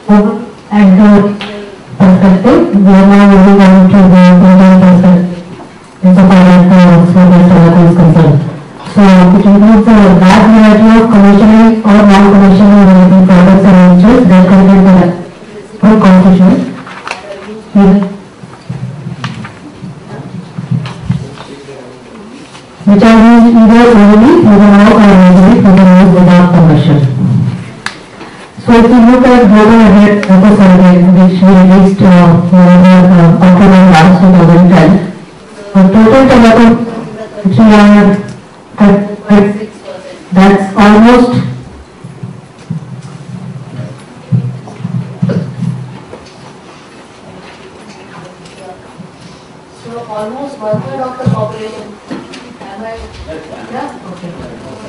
at the perspective, we are now moving on to the detailed perspective insofar as the smokeless tobacco is concerned. So it includes a vast variety of commercially or non-commercially related products and ventures that contain tobacco constituents, which are used either orally through the mouth or nasally through the nose without combustion. So if you look at global eco survey, which we released October last 2010, the total tobacco which we are that's almost almost 1/3 of the population. Am I? Yeah? Okay.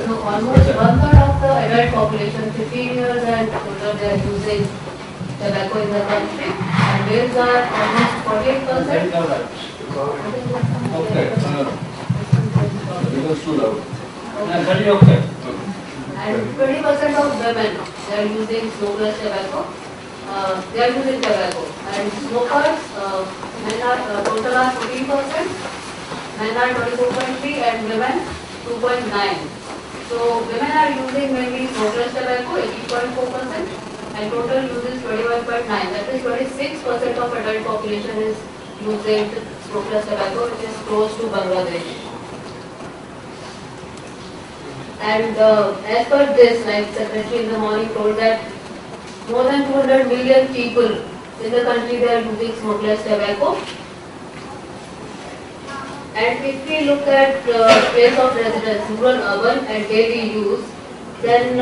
So almost 1/3 of the adult population, 15 years and older, they are using tobacco in the country, and males are almost 48%. Okay. Because too loud. Okay. And 20% of women, they are using smokeless tobacco. They are using tobacco. And smokers, men are total are 14%, men are 24.3%, and women 2.9%. So women are using mainly smokeless tobacco, 80.4%, and total use is 21.9%. That is 26% of adult population is using smokeless tobacco, which is close to Bangladesh. And as per this, like Secretary in the morning told that more than 200 million people in the country, they are using smokeless tobacco. And if we look at place of residence, rural, urban and daily use, then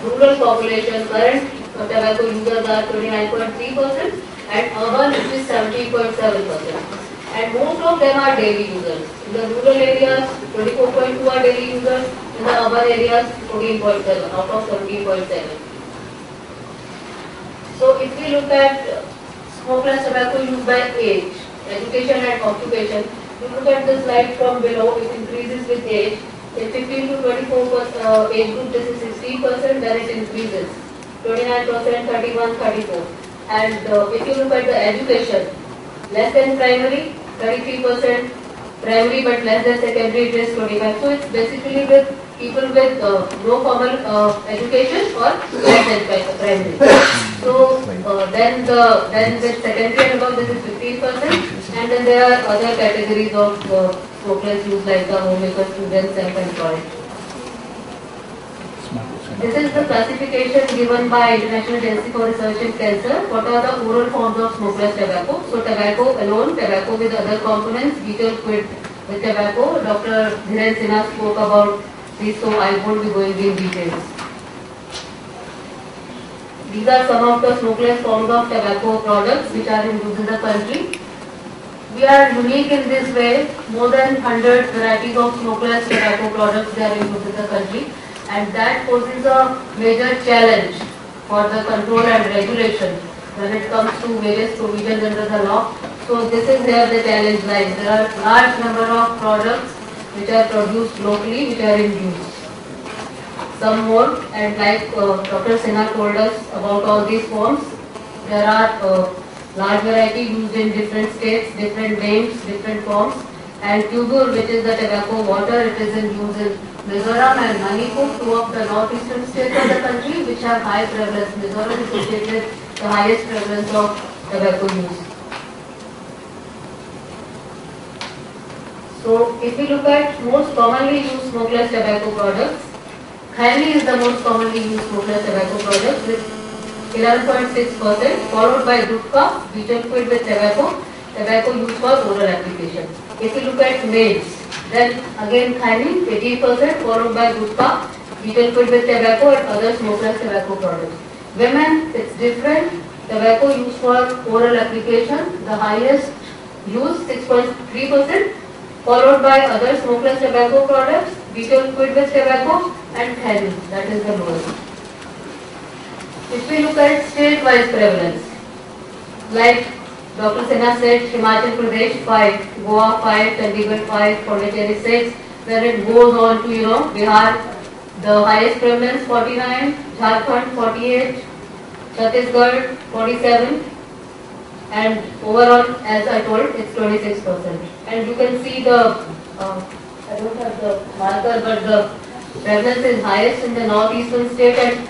rural population current tobacco users are 29.3% and urban which is 70.7%. And most of them are daily users. In the rural areas, 24.2 are daily users. In the urban areas, 14.7 out of 17.7. So if we look at smokeless tobacco use by age, education and occupation, you look at the slide from below, it increases with age. In 15 to 24 age group, this is 60%, then it increases. 29%, 31, 34. And if you look at the education, less than primary, 33%, primary but less than secondary, it is 25. So it's basically with people with no formal education or less than primary. So then with secondary and above, this is 15%, and then there are other categories of smokers use like the homemaker, students, self-employed. This is the classification given by International Agency for Research in Cancer. What are the oral forms of smokeless tobacco? So tobacco alone, tobacco with other components, butyl quid with tobacco. Dr. Dhiren Sinha spoke about this, so I won't be going in details. These are some of the smokeless forms of tobacco products which are in use in the country. We are unique in this way. More than 100 varieties of smokeless tobacco products are in use in the country. And that poses a major challenge for the control and regulation when it comes to various provisions under the law. So this is where the challenge lies. There are large number of products which are produced locally which are in use. Some more, and like Dr. Sinha told us about all these forms, there are large variety used in different states, different names, different forms. And Tubur, which is the tobacco water, it is in use in Mizoram and Manipur, two of the northeastern states of the country which have high prevalence. Mizoram is associated with the highest prevalence of tobacco use. So if we look at most commonly used smokeless tobacco products, Khaili is the most commonly used smokeless tobacco product with 11.6%, followed by Gutka, butyl quid with tobacco used for oral application. If you look at males, then again Khaili 80%, followed by Gutka, butyl quid with tobacco and other smokeless tobacco products. Women, it's different. Tobacco used for oral application, the highest use 6.3%, followed by other smokeless tobacco products, butyl quid with tobacco and Khaili, that is the lowest. If we look at state-wise prevalence, like Dr. Sinha said, Himachal Pradesh 5, Goa 5, Chandigarh 5, Pondicherry 6, then it goes on to, Bihar, the highest prevalence 49, Jharkhand 48, Chhattisgarh 47, and overall, as I told, it's 26%. And you can see the, I don't have the marker, but the prevalence is highest in the northeastern state and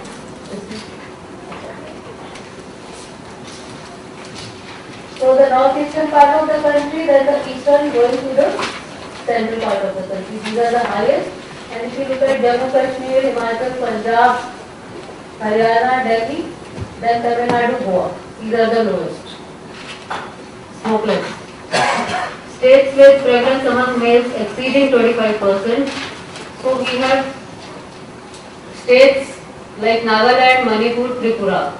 so the northeastern part of the country, then the eastern going to the central part of the country. These are the highest. And if you look at Jammu Kashmir, Himachal, Punjab, Haryana, Delhi, then Tamil Nadu, Goa. These are the lowest. Smokeless. States with prevalence among males exceeding 25%. So we have states like Nagaland, Manipur, Tripura.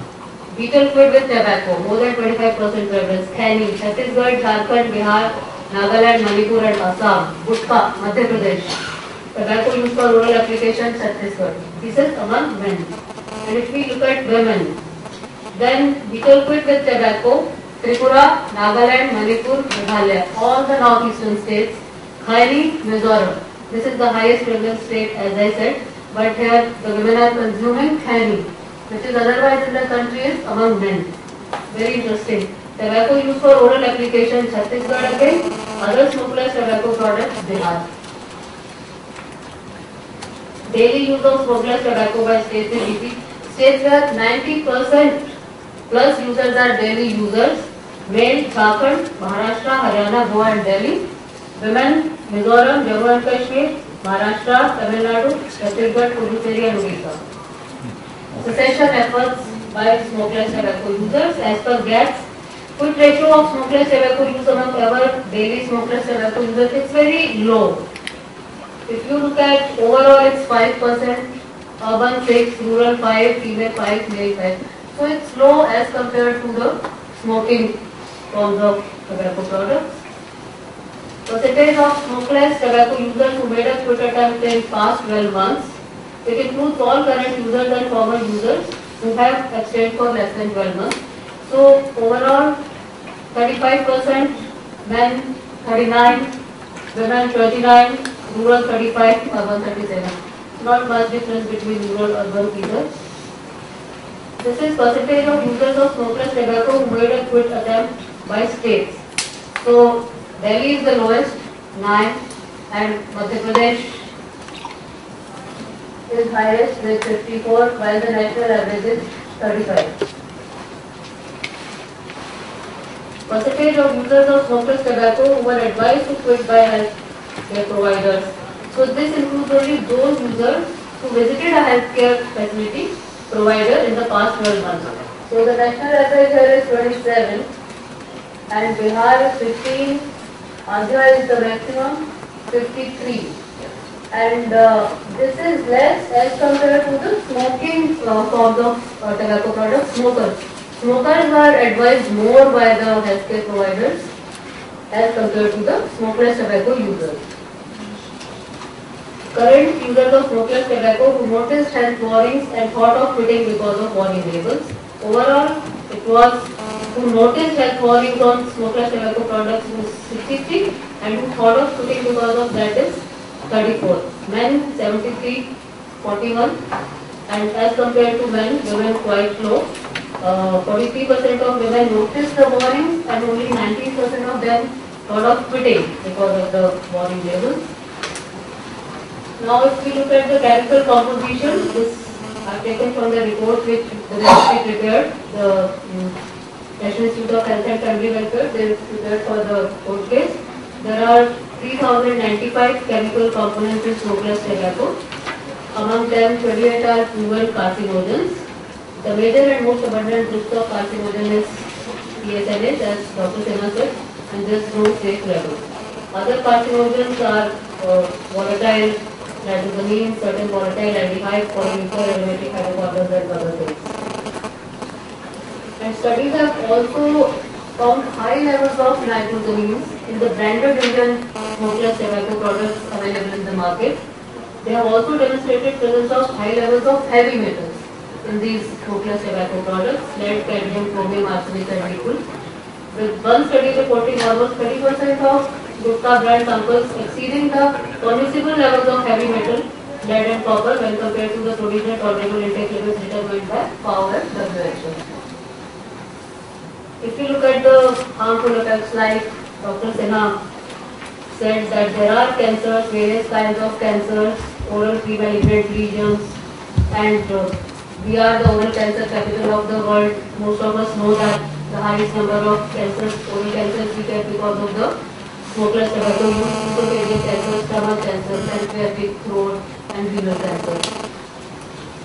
Betel quid with tobacco, more than 25% prevalence. Khani, Chhattisgarh, Jharkhand, Bihar, Nagaland, Manipur and Assam. Gutka, Madhya Pradesh. Tobacco used for oral application, Chhattisgarh. This is among men. And if we look at women, then betel quid with tobacco, Tripura, Nagaland, Manipur, Meghalaya, all the northeastern states. Khani, Mizoram. This is the highest prevalence state, as I said. But here the women are consuming khani, which is otherwise in the country is among men. Very interesting. Tobacco used for oral application, Chhattisgarh again. Other smokeless tobacco products, Bihar. Daily use of smokeless tobacco by states in UP. States where 90% plus users are daily users. Male, Jharkhand, Maharashtra, Haryana, Goa and Delhi. Women, Mizoram, Jammu and Kashmir, Maharashtra, Tamil Nadu, Chhattisgarh, Puducherry and Odisha. Cessation efforts by smokeless tobacco users. As per GATS, quit ratio of smokeless tobacco use among our daily smokeless tobacco users is very low. If you look at overall, it's 5%, urban 6, rural 5, female 5, male 5. So it's low as compared to the smoking forms of tobacco products. Percentage of smokeless tobacco users who made a quit attempt in past 12 months. It includes all current users and former users who have abstained for less than 12 months. So overall, 35% men, 39, women 29, rural 35, urban 37. Not much difference between rural and urban either. This is percentage of users of smokeless tobacco who made a quit attempt by states. So Delhi is the lowest, 9, and Madhya Pradesh is highest with 54, while the national average is 35. Percentage of users of smokeless tobacco who were advised to quit by healthcare providers. So this includes only those users who visited a healthcare facility provider in the past 12 months. So the national average here is 27 and Bihar is 15, Andhra is the maximum 53. And this is less as compared to the smoking forms of tobacco products. Smokers are advised more by the healthcare providers as compared to the smokeless tobacco users. Current users of smokeless tobacco who noticed health warnings and thought of quitting because of warning labels. Overall, it was who noticed health warnings on smokeless tobacco products was 63 and who thought of quitting because of that is 34. Men 73, 41, and as compared to men, women quite low. 43% of women noticed the warnings and only 19% of them thought of quitting because of the warning labels. Now if we look at the chemical composition, this I have taken from the report which the ministry prepared, the National Institute of Health and Family Welfare, they prepared for the court case. There are 3095 chemical components in smokeless tobacco. Among them, 28 are proven carcinogens. The major and most abundant groups of carcinogen is PSNH, as Dr. Sena said, and there's no safe level. Other carcinogens are volatile nitrosamines, certain volatile aldehydes, polyether, aromatic hydrocarbons, and other things. And studies have also found high levels of nitrosamines in the branded Indian smokeless tobacco products available in the market. They have also demonstrated presence of high levels of heavy metals in these smokeless tobacco products, lead, cadmium, chromium, arsenic and nickel. With one study reporting almost 30% of Gutka brand samples exceeding the permissible levels of heavy metal, lead and copper when compared to the provisional tolerable intake levels determined by FAO and WHO. If you look at the harmful effects, like Dr. Sinha said that there are cancers, various kinds of cancers, oral pre-malignant lesions, and we are the oral cancer capital of the world. Most of us know that the highest number of cancers, oral cancers we get because of the smokeless tobacco use, esophageal cancer, stomach cancer, pancreatic, throat, and renal cancer.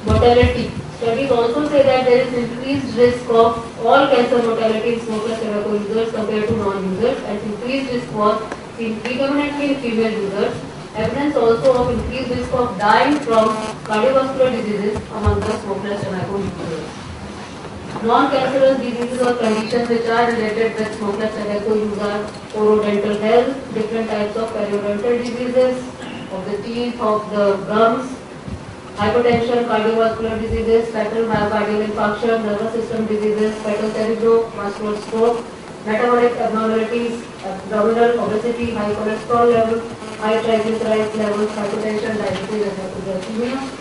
Mortality. Studies also say that there is increased risk of all cancer mortality in smokeless tobacco users compared to non-users, and increased risk was seen predominantly in female users. Evidence also of increased risk of dying from cardiovascular diseases among the smokeless tobacco users. Non-cancerous diseases or conditions which are related with smokeless tobacco use are orodental health, different types of periodontal diseases of the teeth, of the gums, hypertension, cardiovascular diseases, fatal myocardial infarction, nervous system diseases, fatal cerebromuscular stroke, metabolic abnormalities, abdominal obesity, high cholesterol level, high triglycerides levels, hypertension, diabetes, and hypoglycemia.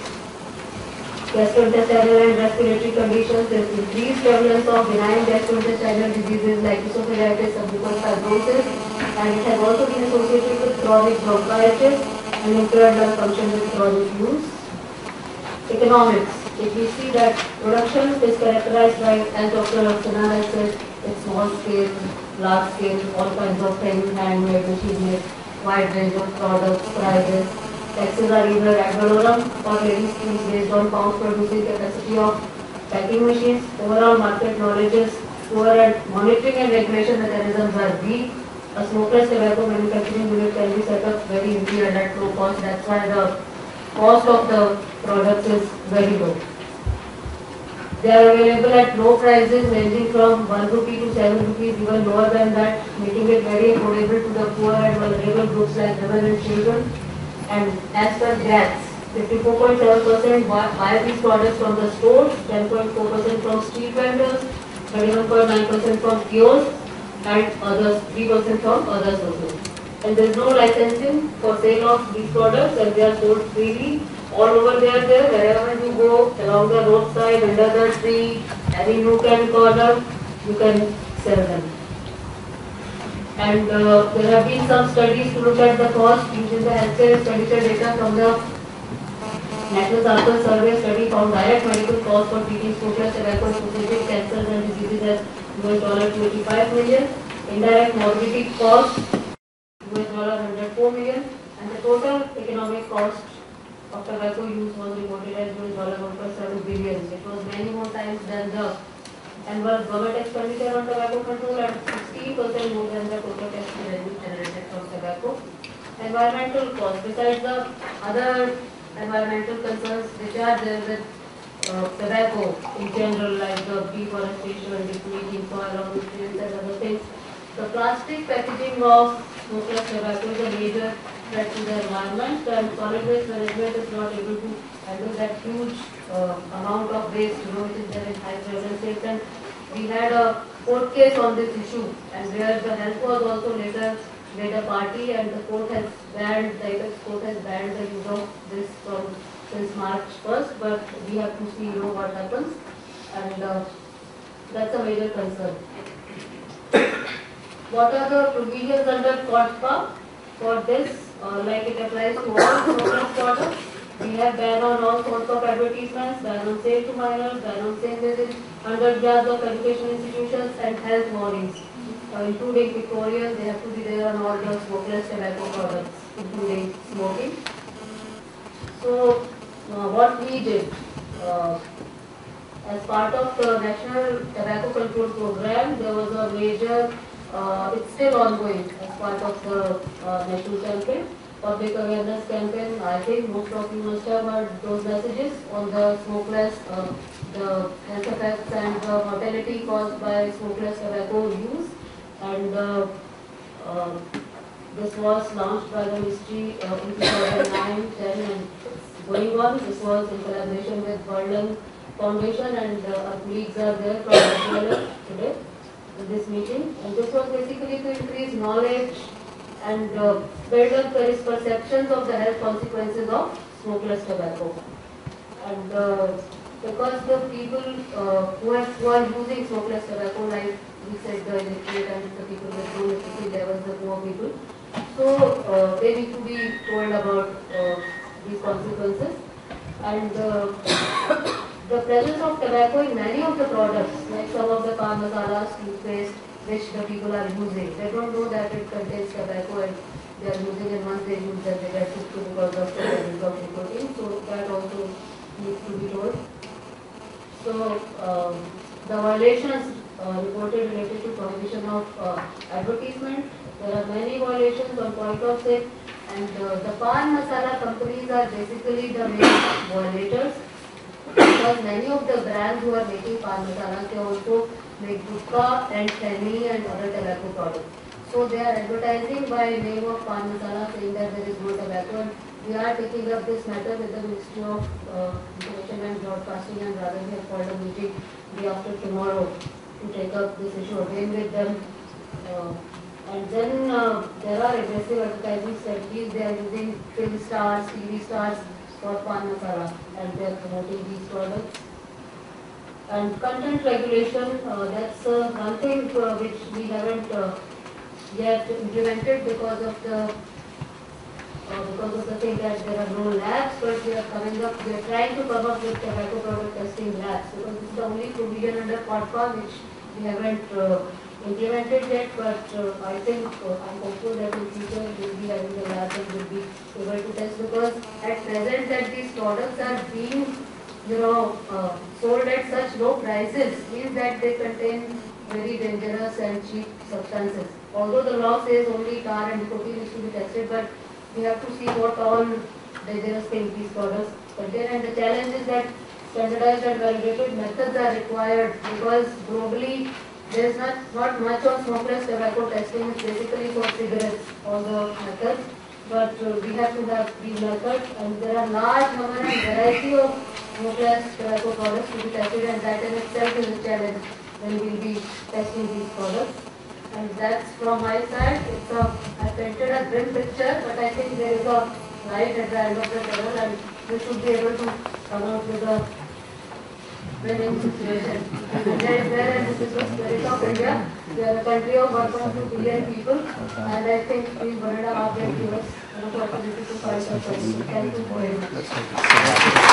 Gastrointestinal and respiratory conditions, there is increased prevalence of benign gastrointestinal diseases like esophagitis, submucous fibrosis, and it has also been associated with chronic bronchitis and impaired lung function with chronic use. Economics. If we see that production is characterized by, as Dr. Sinha has said, it's small scale, large scale, all kinds of things, handmade, machine-made, wide range of products, prices. Taxes are either ad valorem or levy schemes based on pounds producing capacity of packing machines. Overall market knowledge is poor and monitoring and regulation mechanisms are weak. A smokeless tobacco manufacturing unit can be set up very easily and at low cost. That's why the cost of the products is very low. They are available at low prices ranging from 1 rupee to 7 rupees, even lower than that, making it very affordable to the poor and vulnerable groups like women and children. And as per GATS, 54.7% buy these products from the stores, 10.4% from street vendors, 31.9% from kiosks, and others, 3% from other sources. And there is no licensing for sale of these products, and they are sold freely all over there. Wherever you go, along the roadside, under the tree, any nook and corner, you can sell them. And there have been some studies to look at the cost using the healthcare expenditure data from the National Sample Survey study found direct medical cost for treating smokeless tobacco associated cancers and diseases as $285 million, indirect morbidity cost $104 million, and the total economic cost of tobacco use was reported as $1.7 billion. It was many more times than the annual government expenditure on tobacco control and 16% more than the total tax revenue generated from tobacco. Environmental costs, besides the other environmental concerns which are there with tobacco in general, like the deforestation, depleting soil of nutrients and other things, the plastic packaging of smokeless tobacco is a major threat to the environment, and solid waste management is not able to handle that huge amount of waste, which is there in high prevalence states. And we had a court case on this issue, and where the health was also later made a party, and the court has banned, the Apex Court has banned the use of this since March 1st, but we have to see what happens, and that's a major concern. What are the provisions under COTPA for this? Like it applies to all smokeless products. We have ban on all sorts of advertisements, ban on sale to minors, ban on sale within 100 yards of education institutions, and health warnings, including pictorials. They have to be there on all the smokeless tobacco products, including smoking. So, what we did as part of the National Tobacco Control Program, there was a major. It's still ongoing as part of the national campaign, public awareness campaign. I think most of you must have heard those messages on the smokeless, the health effects and the mortality caused by smokeless tobacco use. And this was launched by the ministry in 2009, 10, and it's going on. This was in collaboration with Berlin Foundation, and our colleagues are there from Australia today in this meeting. And this was basically to increase knowledge and build up various perceptions of the health consequences of smokeless tobacco. And because the people who are using smokeless tobacco, like we said the illiterate and the people with low literacy levels, the poor people. So they need to be told about these consequences. And the presence of tobacco in many of the products, like some of the palm masalas, toothpaste, which the people are using, they don't know that it contains tobacco and they are using it. Once they use that, they get sick because of the presence of nicotine. So that also needs to be told. So the violations reported related to prohibition of advertisement. There are many violations on point of sale, and the pan masala companies are basically the main violators, because many of the brands who are making pan masala, they also make guttka and cheni and other tobacco products. So they are advertising by name of pan masala, saying that there is no tobacco. And we are taking up this matter with the Ministry of Information and Broadcasting, and rather we have called a meeting day after tomorrow to take up this issue again with them. And then there are aggressive advertising strategies. They are using film stars, TV stars for pan masala, and they are promoting these products. And content regulation, that's one thing which we haven't yet implemented because of the thing that there are no labs, but we are trying to come up with tobacco product testing labs, because this is the only provision under COTPA which we haven't implemented yet, but I think I'm hopeful that in future we will be having the labs and will be able to test, because at present that these products are being sold at such low prices means that they contain very dangerous and cheap substances. Although the law says only tar and nicotine is to be tested, but we have to see what all dangerous things these products contain. And the challenge is that standardized and validated methods are required, because globally there is not much of smokeless tobacco testing. It's basically for cigarettes, all the methods. But we have to have these methods, and there are large number and variety of smokeless tobacco products to be tested, and that in itself is a challenge when we will be testing these products. And that's from my side. I painted a grim picture, but I think there is a light at the end of the tunnel, and we should be able to come out with a winning situation. And there is this is the spirit of India. We are a country of 1.2 billion people, and I think these 1.5 years give us an opportunity to fight our fight. Thank you very much.